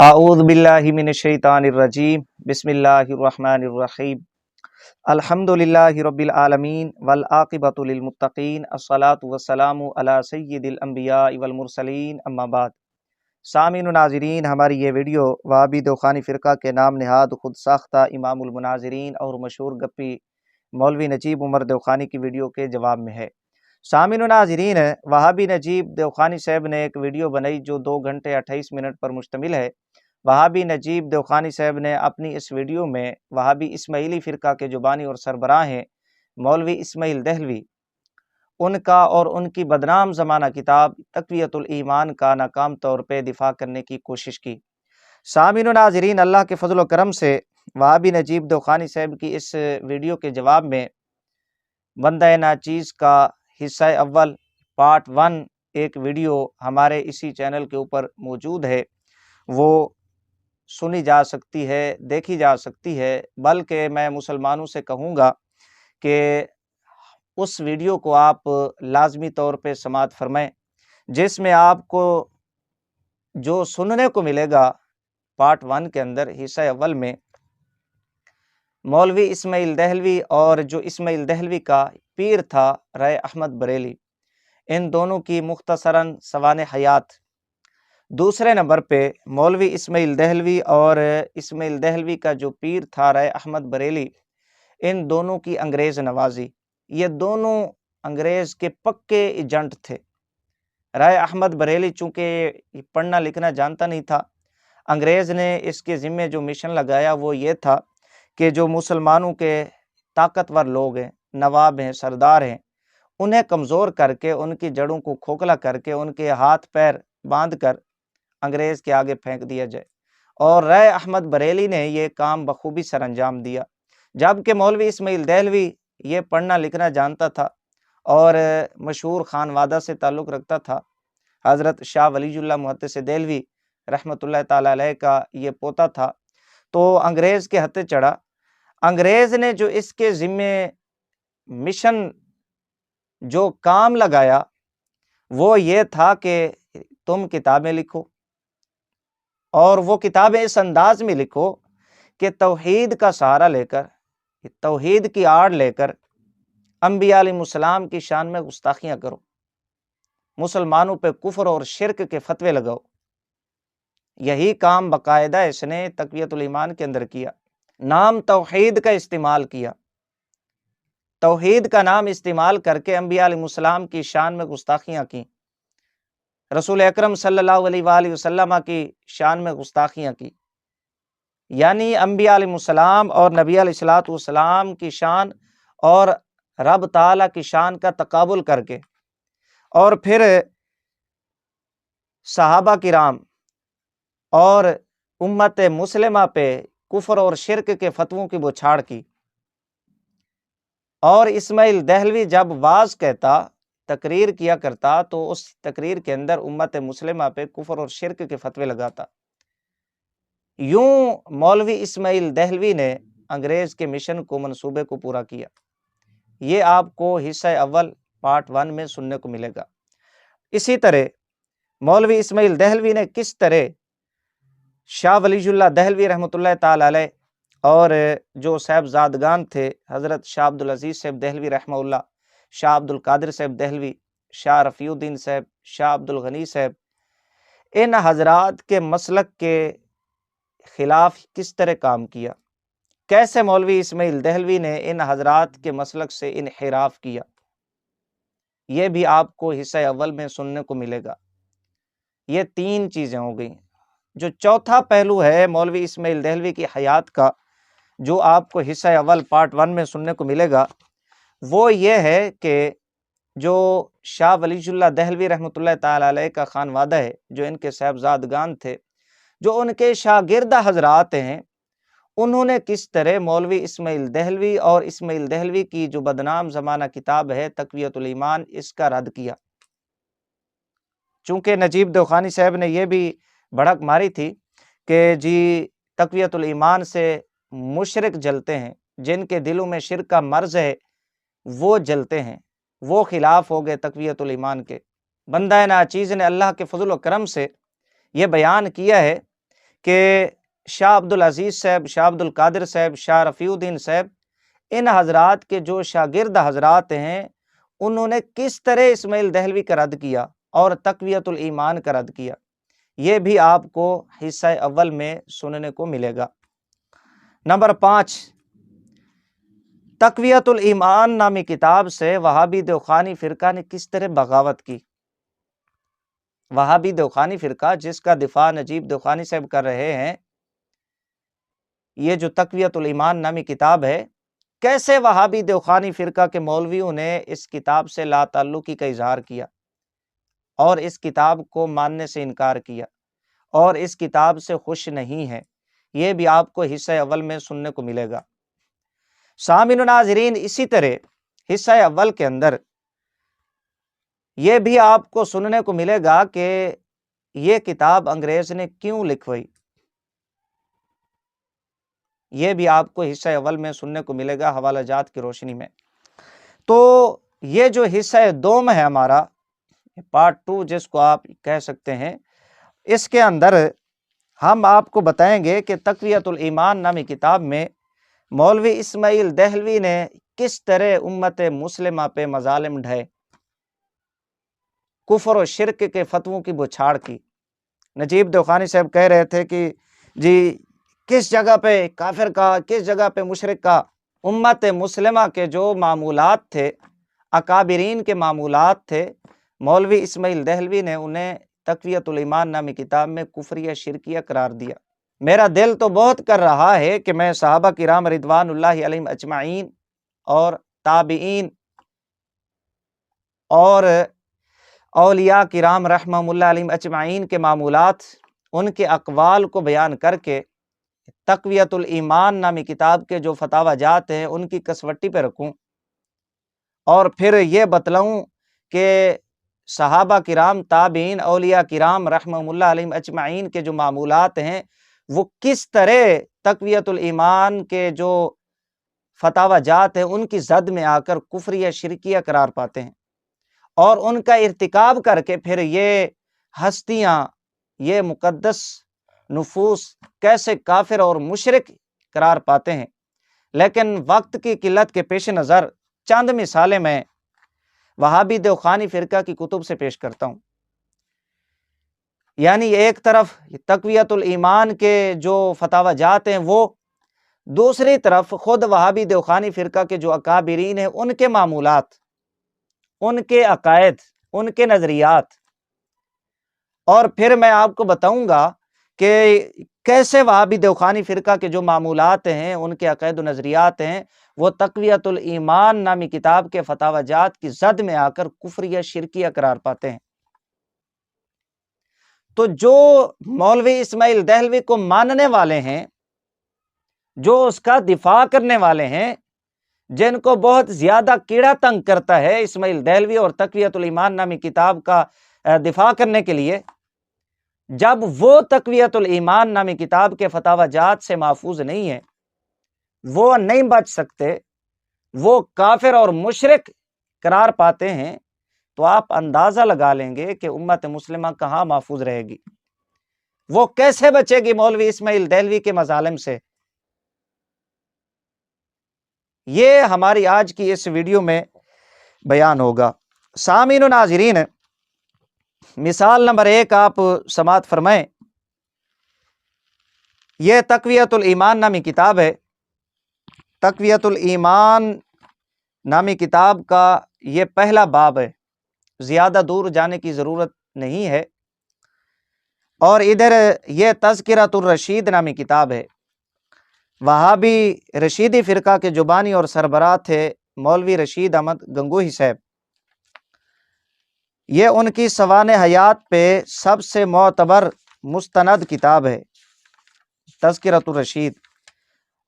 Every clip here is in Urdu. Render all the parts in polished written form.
اعوذ باللہ من الشیطان الرجیم بسم اللہ الرحمن الرحیم الحمدللہ رب العالمین والعاقبۃ للمتقین الصلاۃ والسلام علی سید الانبیاء والمرسلین اما بعد۔ سامعین و ناظرین، ہماری یہ ویڈیو وہابی دوخانی فرقہ کے نام نہاد خود ساختہ امام المناظرین اور مشہور گپی مولوی نجیب عمر دوخانی کی ویڈیو کے جواب میں ہے۔ سامعین و ناظرین، وہابی نجیب دوخانی صاحب نے ایک ویڈیو بنائی جو 2 گھنٹے 28 منٹ پر مشتمل ہے۔ وہابی نجیب دوخانی صاحب نے اپنی اس ویڈیو میں وہابی اسماعیلی فرقہ کے جو بانی اور سربراہ ہیں مولوی اسماعیل دہلوی، ان کا اور ان کی بدنام زمانہ کتاب تقویۃ الایمان کا ناکام طور پہ دفاع کرنے کی کوشش کی۔ سامعین و ناظرین، اللہ کے فضل و کرم سے وہابی نجیب دوخانی صاحب کی اس ویڈیو کے جواب میں بندہ ناچیز کا حصہ اول پارٹ 1 ایک ویڈیو ہمارے اسی چینل کے اوپر موجود ہے، وہ سنی جا سکتی ہے، دیکھی جا سکتی ہے، بلکہ میں مسلمانوں سے کہوں گا کہ اس ویڈیو کو آپ لازمی طور پہ سماعت فرمائیں، جس میں آپ کو جو سننے کو ملے گا پارٹ 1 کے اندر حصہ اول میں مولوی اسماعیل دہلوی اور جو اسماعیل دہلوی کا پیر تھا رائے احمد بریلی، ان دونوں کی مختصراً سوانح حیات۔ دوسرے نمبر پہ مولوی اسماعیل دہلوی اور اسماعیل دہلوی کا جو پیر تھا رائے احمد بریلی، ان دونوں کی انگریز نوازی۔ یہ دونوں انگریز کے پکے ایجنٹ تھے۔ رائے احمد بریلی چونکہ پڑھنا لکھنا جانتا نہیں تھا، انگریز نے اس کے ذمے جو مشن لگایا وہ یہ تھا کہ جو مسلمانوں کے طاقتور لوگ ہیں، نواب ہیں، سردار ہیں، انہیں کمزور کر کے، ان کی جڑوں کو کھوکھلا کر کے، ان کے ہاتھ پیر باندھ کر انگریز کے آگے پھینک دیا جائے، اور رائے احمد بریلی نے یہ کام بخوبی سر انجام دیا۔ جبکہ مولوی اسماعیل دہلوی یہ پڑھنا لکھنا جانتا تھا اور مشہور خانوادہ سے تعلق رکھتا تھا، حضرت شاہ ولی اللہ محدث دہلوی رحمۃ اللہ تعالی علیہ کا یہ پوتا تھا، تو انگریز کے ہتھے چڑھا۔ انگریز نے جو اس کے ذمے مشن جو کام لگایا وہ یہ تھا کہ تم کتابیں لکھو، اور وہ کتابیں اس انداز میں لکھو کہ توحید کا سہارا لے کر، توحید کی آڑ لے کر انبیاء علیہ السلام کی شان میں گستاخیاں کرو، مسلمانوں پہ کفر اور شرک کے فتوے لگاؤ۔ یہی کام باقاعدہ اس نے تقویۃ الایمان کے اندر کیا، نام توحید کا استعمال کیا، توحید کا نام استعمال کر کے انبیاء علیہ السلام کی شان میں گستاخیاں کی، رسول اکرم صلی اللہ علیہ وآلہ وسلم کی شان میں گستاخیاں کی، یعنی انبیاء علیہ السلام اور نبی علیہ السلام کی شان اور رب تعالیٰ کی شان کا تقابل کر کے، اور پھر صحابہ کرام اور امت مسلمہ پہ کفر اور شرک کے فتووں کی بچھاڑ کی۔ اور اسماعیل دہلوی جب واز کہتا، تقریر کیا کرتا، تو اس تقریر کے اندر امت مسلمہ پہ کفر اور شرک کے فتوے لگاتا۔ یوں مولوی اسماعیل دہلوی نے انگریز کے مشن کو، منصوبے کو پورا کیا۔ یہ آپ کو حصہ اول پارٹ 1 میں سننے کو ملے گا۔ اسی طرح مولوی اسماعیل دہلوی نے کس طرح شاہ ولی اللہ دہلوی رحمۃ اللہ تعالی علیہ اور جو صاحبزادگان تھے، حضرت شاہ عبدالعزیز صاحب دہلوی رحمہ اللہ، شاہ عبد القادر صاحب دہلوی، شاہ رفیع الدین صاحب، شاہ عبد الغنی صاحب، ان حضرات کے مسلک کے خلاف کس طرح کام کیا، کیسے مولوی اسماعیل دہلوی نے ان حضرات کے مسلک سے انحراف کیا، یہ بھی آپ کو حصہ اول میں سننے کو ملے گا۔ یہ 3 چیزیں ہو گئیں۔ جو چوتھا پہلو ہے مولوی اسماعیل دہلوی کی حیات کا، جو آپ کو حصہ اول پارٹ 1 میں سننے کو ملے گا، وہ یہ ہے کہ جو شاہ ولی اللہ دہلوی رحمۃ اللہ تعالی علیہ کا خانوادہ ہے، جو ان کے صاحبزادگان تھے، جو ان کے شاگردہ حضرات ہیں، انہوں نے کس طرح مولوی اسماعیل دہلوی اور اسماعیل دہلوی کی جو بدنام زمانہ کتاب ہے تقویۃ الایمان، اس کا رد کیا۔ چونکہ نجیب دوخانی صاحب نے یہ بھی بھڑک ماری تھی کہ جی تقویۃ الایمان سے مشرک جلتے ہیں، جن کے دلوں میں شرک کا مرض ہے وہ جلتے ہیں، وہ خلاف ہو گئے تقویۃ الایمان کے۔ بندہ ناچیز نے اللہ کے فضل و کرم سے یہ بیان کیا ہے کہ شاہ عبدالعزیز صاحب، شاہ عبدالقادر صاحب، شاہ رفیع الدین صاحب، ان حضرات کے جو شاگرد حضرات ہیں انہوں نے کس طرح اسماعیل دہلوی کا رد کیا اور تقویت الایمان کا رد کیا، یہ بھی آپ کو حصہ اول میں سننے کو ملے گا۔ نمبر 5، تقویت الایمان نامی کتاب سے وہابی دیوخانی فرقہ نے کس طرح بغاوت کی۔ وہابی دیوخانی فرقہ جس کا دفاع نجیب دیوخانی صاحب کر رہے ہیں، یہ جو تقویت الایمان نامی کتاب ہے، کیسے وہابی دیوخانی فرقہ کے مولویوں نے اس کتاب سے لا تعلقی کا اظہار کیا اور اس کتاب کو ماننے سے انکار کیا اور اس کتاب سے خوش نہیں ہے، یہ بھی آپ کو حصہ اول میں سننے کو ملے گا۔ سامعین و ناظرین، اسی طرح حصہ اول کے اندر یہ بھی آپ کو سننے کو ملے گا کہ یہ کتاب انگریز نے کیوں لکھوائی، یہ بھی آپ کو حصہ اول میں سننے کو ملے گا حوالہ جات کی روشنی میں۔ تو یہ جو حصہ دوم ہے ہمارا، پارٹ 2 جس کو آپ کہہ سکتے ہیں، اس کے اندر ہم آپ کو بتائیں گے کہ تقویت الایمان نامی کتاب میں مولوی اسماعیل دہلوی نے کس طرح امت مسلمہ پہ مظالم ڈھائے، کفر و شرک کے فتووں کی بچھاڑ کی۔ نجیب دیوخانی صاحب کہہ رہے تھے کہ جی کس جگہ پہ کافر کا، کس جگہ پہ مشرک کا، امت مسلمہ کے جو معمولات تھے، اکابرین کے معمولات تھے، مولوی اسماعیل دہلوی نے انہیں تقویت الایمان نامی کتاب میں کفریہ شرکیہ قرار دیا۔ میرا دل تو بہت کر رہا ہے کہ میں صحابہ کرام رضوان اللہ علیہم اجمعین اور تابعین اور اولیاء کرام رحمہم اللہ علیہم اجمعین کے معمولات، ان کے اقوال کو بیان کر کے تقویت الایمان نامی کتاب کے جو فتاوی جات ہیں ان کی کسوٹی پہ رکھوں اور پھر یہ بتلاؤں کہ صحابہ کرام، تابعین، اولیاء کرام رحمہم اللہ علیہم اجمعین کے جو معمولات ہیں وہ کس طرح تقویت الایمان کے جو فتاوی جات ہیں ان کی زد میں آ کر کفریہ شرکیہ قرار پاتے ہیں اور ان کا ارتکاب کر کے پھر یہ ہستیاں، یہ مقدس نفوس کیسے کافر اور مشرک قرار پاتے ہیں۔ لیکن وقت کی قلت کے پیش نظر چند مثالیں میں وہابی دیوخانی فرقہ کی کتب سے پیش کرتا ہوں۔ یعنی ایک طرف تقویت الایمان کے جو فتاوی جات ہیں وہ، دوسری طرف خود وہابی دیوخانی فرقہ کے جو اکابرین ہیں ان کے معمولات، ان کے عقائد، ان کے نظریات، اور پھر میں آپ کو بتاؤں گا کہ کیسے وہابی دیوخانی فرقہ کے جو معمولات ہیں، ان کے عقائد و نظریات ہیں، وہ تقویت الایمان نامی کتاب کے فتاوی جات کی زد میں آ کر کفریہ شرکیہ قرار پاتے ہیں۔ تو جو مولوی اسماعیل دہلوی کو ماننے والے ہیں، جو اس کا دفاع کرنے والے ہیں، جن کو بہت زیادہ کیڑا تنگ کرتا ہے اسماعیل دہلوی اور تقویت الایمان نامی کتاب کا دفاع کرنے کے لیے، جب وہ تقویت الایمان نامی کتاب کے فتاوی جات سے محفوظ نہیں ہے، وہ نہیں بچ سکتے، وہ کافر اور مشرک قرار پاتے ہیں، تو آپ اندازہ لگا لیں گے کہ امت مسلمہ کہاں محفوظ رہے گی، وہ کیسے بچے گی مولوی اسماعیل دہلوی کے مظالم سے۔ یہ ہماری آج کی اس ویڈیو میں بیان ہوگا۔ سامعین و ناظرین، مثال نمبر 1 آپ سماعت فرمائیں۔ یہ تقویت الایمان نامی کتاب ہے۔ تقویت الایمان نامی کتاب کا یہ پہلا باب ہے، زیادہ دور جانے کی ضرورت نہیں ہے، اور ادھر یہ تذکرۃ الرشید نامی کتاب ہے۔ وہابی رشیدی فرقہ کے جو بانی اور سربراہ تھے مولوی رشید احمد گنگوہی صاحب، یہ ان کی سوانح حیات پہ سب سے معتبر مستند کتاب ہے تذکرۃ الرشید،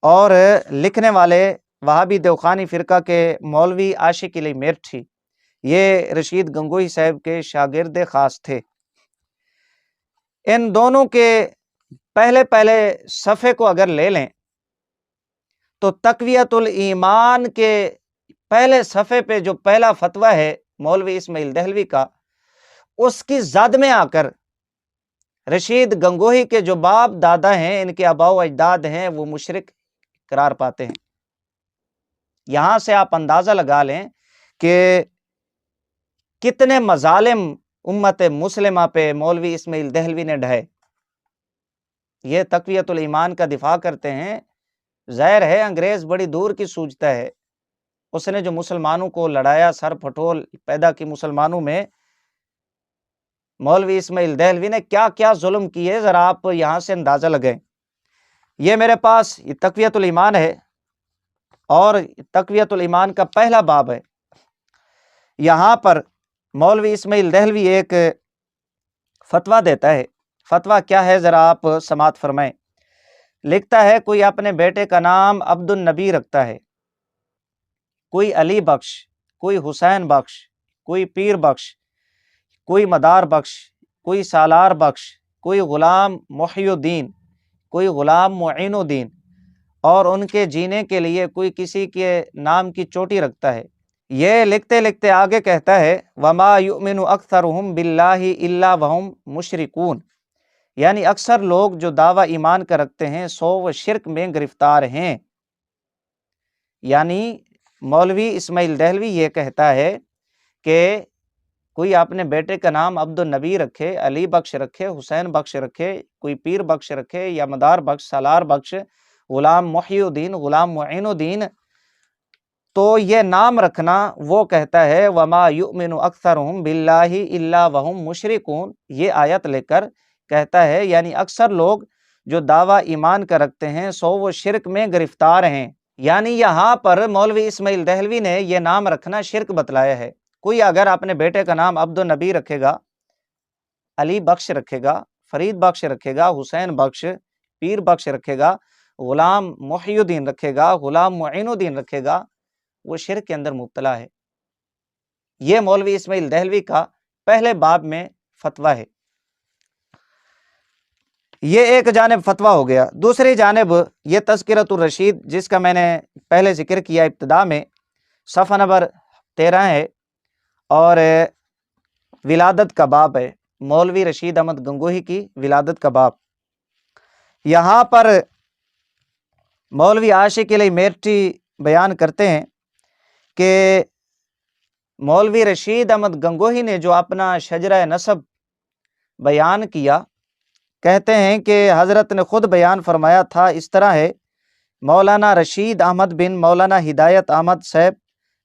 اور لکھنے والے وہابی دیوخانی فرقہ کے مولوی عاشق علی میرٹھی، یہ رشید گنگوہی صاحب کے شاگرد خاص تھے۔ ان دونوں کے پہلے صفحے کو اگر لے لیں تو تقویت الایمان کے پہلے صفحے پہ جو پہلا فتویٰ ہے مولوی اسماعیل دہلوی کا، اس کی زد میں آ کر رشید گنگوہی کے جو باپ دادا ہیں، ان کے آباء و اجداد ہیں، وہ مشرک قرار پاتے ہیں۔ یہاں سے آپ اندازہ لگا لیں کہ کتنے مظالم امت مسلمہ پہ مولوی اسماعیل دہلوی نے ڈھائے۔ یہ تقویت الایمان کا دفاع کرتے ہیں، ظاہر ہے انگریز بڑی دور کی سوچتا ہے، اس نے جو مسلمانوں کو لڑایا، سر پھٹول پیدا کی مسلمانوں میں، مولوی اسماعیل دہلوی نے کیا کیا ظلم کیے، ذرا آپ یہاں سے اندازہ لگائیں۔ یہ میرے پاس یہ تقویت الایمان ہے، اور تقویت الایمان کا پہلا باب ہے۔ یہاں پر مولوی اسماعیل دہلوی ایک فتویٰ دیتا ہے۔ فتویٰ کیا ہے ذرا آپ سماعت فرمائیں۔ لکھتا ہے، کوئی اپنے بیٹے کا نام عبد النبی رکھتا ہے، کوئی علی بخش، کوئی حسین بخش، کوئی پیر بخش، کوئی مدار بخش، کوئی سالار بخش، کوئی غلام محی الدین، کوئی غلام معین الدین، اور ان کے جینے کے لیے کوئی کسی کے نام کی چوٹی رکھتا ہے۔ یہ لکھتے لکھتے آگے کہتا ہے، وَمَا يُؤْمِنُ أَكْثَرُهُمْ بِاللَّهِ إِلَّا وَهُمْ مُشْرِكُونَ، یعنی اکثر لوگ جو دعویٰ ایمان کا رکھتے ہیں سو وہ شرک میں گرفتار ہیں۔ یعنی مولوی اسماعیل دہلوی یہ کہتا ہے کہ کوئی اپنے بیٹے کا نام عبد النبی رکھے، علی بخش رکھے، حسین بخش رکھے، کوئی پیر بخش رکھے، یا مدار بخش، سالار بخش، غلام محی الدین، غلام معین الدین، تو یہ نام رکھنا، وہ کہتا ہے وَمَا يُؤْمِنُ أَكْثَرُهُمْ بِاللَّهِ إِلَّا وَهُمْ مُشْرِكُونَ، یہ آیت لے کر کہتا ہے یعنی اکثر لوگ جو دعویٰ ایمان کا رکھتے ہیں سو وہ شرک میں گرفتار ہیں۔ یعنی یہاں پر مولوی اسماعیل دہلوی نے یہ نام رکھنا شرک بتلایا ہے۔ کوئی اگر اپنے بیٹے کا نام عبد النبی رکھے گا، علی بخش رکھے گا، فرید بخش رکھے گا، حسین بخش، پیر بخش رکھے گا، غلام محی الدین رکھے گا، غلام معین الدین رکھے گا، وہ شرک کے اندر مبتلا ہے۔ یہ مولوی اسماعیل دہلوی کا پہلے باب میں فتویٰ ہے۔ یہ ایک جانب فتویٰ ہو گیا۔ دوسری جانب یہ تذکرۃ الرشید، جس کا میں نے پہلے ذکر کیا ابتدا میں، صفحہ نمبر 13 ہے، اور ولادت کا باب ہے، مولوی رشید احمد گنگوہی کی ولادت کا باب۔ یہاں پر مولوی عاشق علی میرٹھی بیان کرتے ہیں کہ مولوی رشید احمد گنگوہی نے جو اپنا شجرہ نسب بیان کیا، کہتے ہیں کہ حضرت نے خود بیان فرمایا تھا، اس طرح ہے، مولانا رشید احمد بن مولانا ہدایت احمد صاحب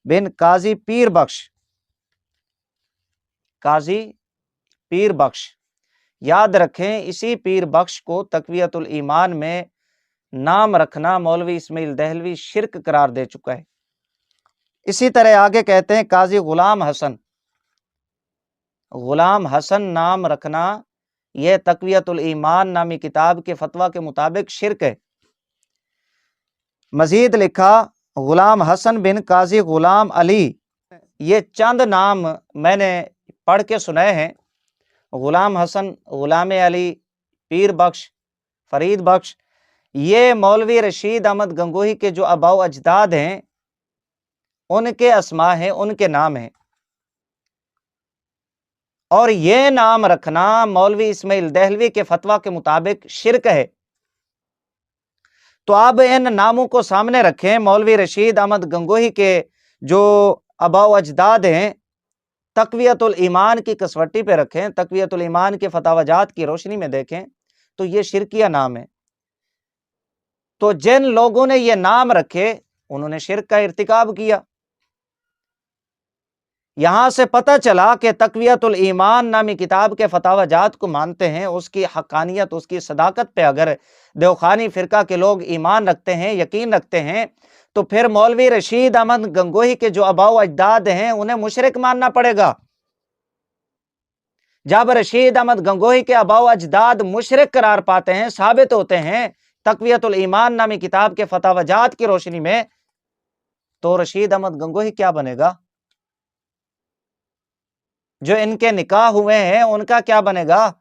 بن قاضی پیر بخش، قاضی پیر بخش، یاد رکھیں اسی پیر بخش کو تقویت الایمان میں نام رکھنا مولوی اسماعیل دہلوی شرک قرار دے چکا ہے۔ اسی طرح آگے کہتے ہیں قاضی غلام حسن، غلام حسن نام رکھنا یہ تقویت الایمان نامی کتاب کے فتویٰ کے مطابق شرک ہے۔ مزید لکھا، غلام حسن بن قاضی غلام علی، یہ چند نام میں نے پڑھ کے سنائے ہیں۔ غلام حسن، غلام علی، پیر بخش، فرید بخش، یہ مولوی رشید احمد گنگوہی کے جو آباء و اجداد ہیں ان کے اسماء ہیں، ان کے نام ہیں، اور یہ نام رکھنا مولوی اسماعیل دہلوی کے فتویٰ کے مطابق شرک ہے۔ تو اب ان ناموں کو سامنے رکھیں، مولوی رشید احمد گنگوہی کے جو آباء و اجداد ہیں، تقویت الایمان کی کسوٹی پہ رکھیں، تقویت الایمان کے فتاوی جات کی روشنی میں دیکھیں تو یہ شرکیہ نام ہے۔ تو جن لوگوں نے یہ نام رکھے انہوں نے شرک کا ارتکاب کیا۔ یہاں سے پتہ چلا کہ تقویت الایمان نامی کتاب کے فتاوی جات کو مانتے ہیں، اس کی حقانیت، اس کی صداقت پہ اگر دیوخانی فرقہ کے لوگ ایمان رکھتے ہیں، یقین رکھتے ہیں، تو پھر مولوی رشید احمد گنگوہی کے جو آباء و اجداد ہیں انہیں مشرک ماننا پڑے گا۔ جب رشید احمد گنگوہی کے آباء و اجداد مشرک قرار پاتے ہیں، ثابت ہوتے ہیں تقویت الایمان نامی کتاب کے فتاوی جات کی روشنی میں، تو رشید احمد گنگوہی کیا بنے گا؟ جو ان کے نکاح ہوئے ہیں ان کا کیا بنے گا؟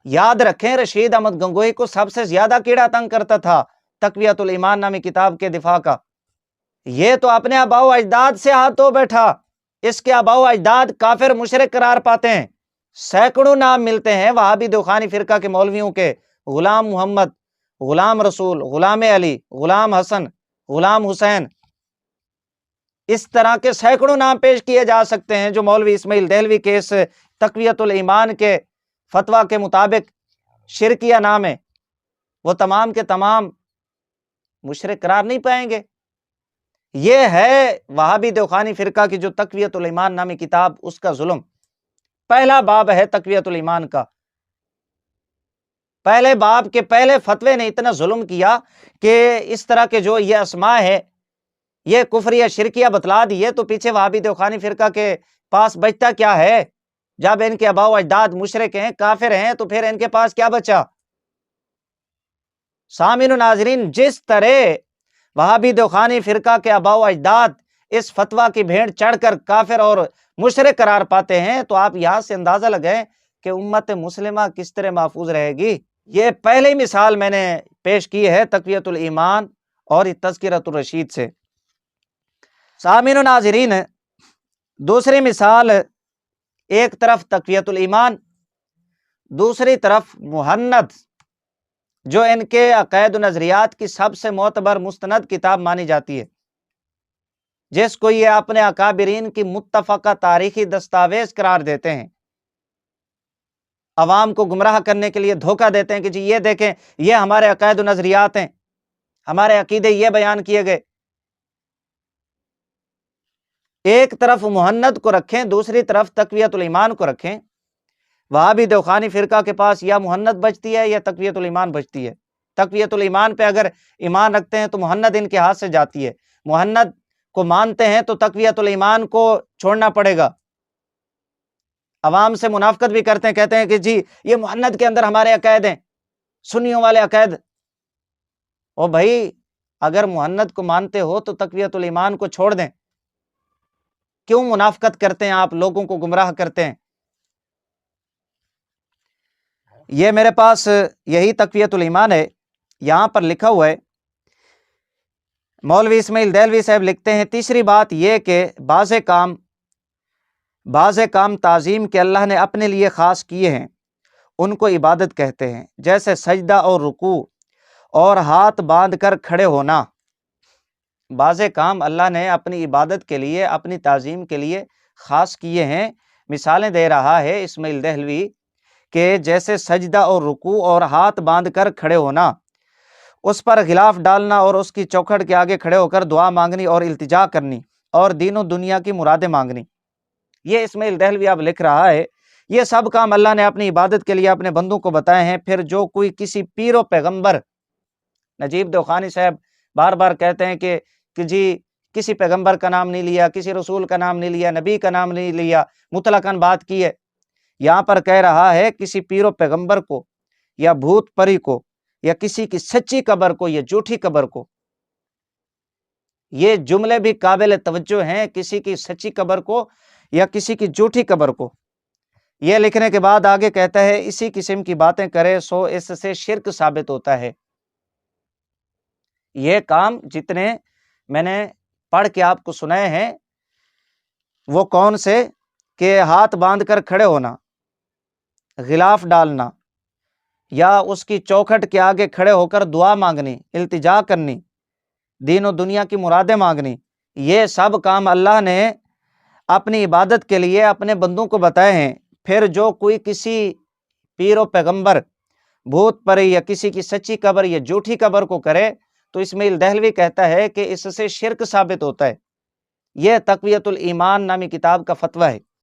یاد رکھیں رشید احمد گنگوہی کو سب سے زیادہ کیڑا تنگ کرتا تھا تقویت الایمان نامی کتاب کے دفاع کا۔ یہ تو اپنے آباء و اجداد سے ہاتھ دھو بیٹھا، اس کے آباء و اجداد کافر مشرک قرار پاتے ہیں، سینکڑوں نام ملتے ہیں وہابی دوخانی فرقہ کے مولویوں کے، غلام محمد، غلام رسول، غلام علی، غلام حسن، غلام حسین، اس طرح کے سینکڑوں نام پیش کیے جا سکتے ہیں جو مولوی اسماعیل دہلوی کے اس تقویت الایمان کے فتویٰ کے مطابق شرکیہ نام ہے، وہ تمام کے تمام مشرک قرار نہیں پائیں گے۔ یہ ہے وہابی دوخانی فرقہ کی جو تقویت الایمان نامی کتاب، اس کا ظلم۔ پہلا باب ہے تقویت الایمان کا، پہلے باب کے پہلے فتوے نے اتنا ظلم کیا کہ اس طرح کے جو یہ اسماء ہے یہ کفریہ شرکیہ بتلا دیے، تو پیچھے وہابی دوخانی فرقہ کے پاس بچتا کیا ہے؟ جب ان کے آباء و اجداد مشرک ہیں، کافر ہیں، تو پھر ان کے پاس کیا بچا؟ سامعین و ناظرین، جس طرح وہابی دوخانی فرقہ کے آباء و اجداد اس فتویٰ کی بھیڑ چڑھ کر کافر اور مشرک قرار پاتے ہیں، تو آپ یہاں سے اندازہ لگائیں کہ امت مسلمہ کس طرح محفوظ رہے گی۔ یہ پہلی مثال میں نے پیش کی ہے تقویت الایمان اور تذکرۃ الرشید سے۔ سامعین و ناظرین، دوسری مثال، ایک طرف تقویت الایمان، دوسری طرف مہند، جو ان کے عقائد و نظریات کی سب سے معتبر مستند کتاب مانی جاتی ہے، جس کو یہ اپنے اکابرین کی متفقہ تاریخی دستاویز قرار دیتے ہیں، عوام کو گمراہ کرنے کے لیے دھوکہ دیتے ہیں کہ جی یہ دیکھیں یہ ہمارے عقائد و نظریات ہیں، ہمارے عقیدے یہ بیان کیے گئے۔ ایک طرف مہند کو رکھیں، دوسری طرف تقویت الایمان کو رکھیں، وہابی دوخانی فرقہ کے پاس یا مہند بچتی ہے یا تقویت الایمان بچتی ہے۔ تقویت الایمان پہ اگر ایمان رکھتے ہیں تو مہند ان کے ہاتھ سے جاتی ہے، مہند کو مانتے ہیں تو تقویت الایمان کو چھوڑنا پڑے گا۔ عوام سے منافقت بھی کرتے ہیں، کہتے ہیں کہ جی یہ مہند کے اندر ہمارے عقائد ہیں، سنیوں والے عقائد۔ او بھائی، اگر مہند کو مانتے ہو تو تقویت الایمان کو چھوڑ دیں، کیوں منافقت کرتے ہیں آپ، لوگوں کو گمراہ کرتے ہیں؟ یہ میرے پاس یہی تقویت الایمان ہے، یہاں پر لکھا ہوا ہے، مولوی اسماعیل دہلوی صاحب لکھتے ہیں، تیسری بات یہ کہ بعض کام تعظیم کے اللہ نے اپنے لیے خاص کیے ہیں، ان کو عبادت کہتے ہیں، جیسے سجدہ اور رکوع اور ہاتھ باندھ کر کھڑے ہونا۔ بعض کام اللہ نے اپنی عبادت کے لیے، اپنی تعظیم کے لیے خاص کیے ہیں۔ مثالیں دے رہا ہے اسماعیل دہلوی کہ جیسے سجدہ اور رکوع اور ہاتھ باندھ کر کھڑے ہونا، اس پر غلاف ڈالنا اور اس کی چوکھٹ کے آگے کھڑے ہو کر دعا مانگنی اور التجا کرنی اور دین و دنیا کی مرادیں مانگنی۔ یہ اسماعیل دہلوی اب لکھ رہا ہے، یہ سب کام اللہ نے اپنی عبادت کے لیے اپنے بندوں کو بتائے ہیں۔ پھر جو کوئی کسی پیر و پیغمبر، نجیب دوخانی صاحب بار بار کہتے ہیں کہ جی کسی پیغمبر کا نام نہیں لیا، کسی رسول کا نام نہیں لیا، نبی کا نام نہیں لیا، مطلقاً بات کی ہے۔ یہاں پر کہہ رہا ہے کسی پیر و پیغمبر کو یا بھوت پری کو یا کسی کی سچی قبر کو یا جھوٹی قبر کو۔ یہ جملے بھی قابل توجہ ہیں، کسی کی سچی قبر کو یا کسی کی جھوٹی قبر کو۔ یہ لکھنے کے بعد آگے کہتا ہے اسی قسم کی باتیں کرے سو اس سے شرک ثابت ہوتا ہے۔ یہ کام جتنے میں نے پڑھ کے آپ کو سنائے ہیں وہ کون سے؟ کہ ہاتھ باندھ کر کھڑے ہونا، غلاف ڈالنا، یا اس کی چوکھٹ کے آگے کھڑے ہو کر دعا مانگنی، التجا کرنی، دین و دنیا کی مرادیں مانگنی، یہ سب کام اللہ نے اپنی عبادت کے لیے اپنے بندوں کو بتائے ہیں۔ پھر جو کوئی کسی پیر و پیغمبر، بھوت پری یا کسی کی سچی قبر یا جھوٹی قبر کو کرے تو اسماعیل دہلوی کہتا ہے کہ اس سے شرک ثابت ہوتا ہے۔ یہ تقویت الایمان نامی کتاب کا فتویٰ ہے۔